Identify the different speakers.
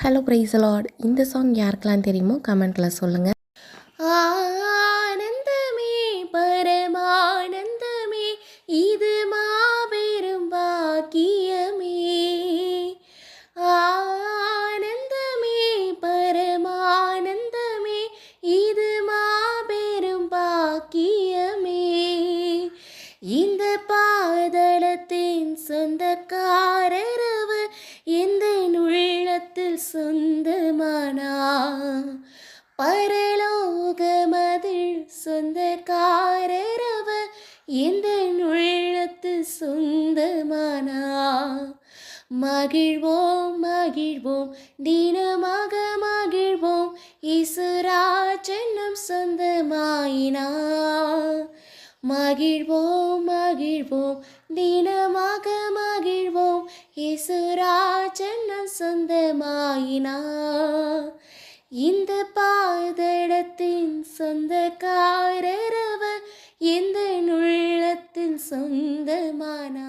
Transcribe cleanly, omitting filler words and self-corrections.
Speaker 1: Hello price Lord. இந்த song யாருக்கெல்லாம் தெரியுமோ கமெண்ட்டில் சொல்லுங்கள்.
Speaker 2: ஆனந்தமே பரமானந்தமே இது மாபெரும் பாக்கியமே. ஆனந்தமே பரமானந்தமே இது மாபெரும் பாக்கியமே. இந்த பாதளத்தின் சொந்தக்காரரவு எந்த உள்ளத்தில் சொந்தமானா, பரலோகமதில் சொந்தக்காரரவ எந்த உள்ளத்து சொந்தமானா. மகிழ்வோம் மகிழ்வோம் தினமாக மகிழ்வோம் இசுராஜனம் சொந்தமாயினா. மகிழ்வோம் மகிழ்வோம் தினமாக மகிழ்வோம் இசுராஜனம் சொந்தமாயினா. இந்த பாதளத்தின் சொந்தக்காரரவ எந்த உள்ளத்தின் சொந்தமான.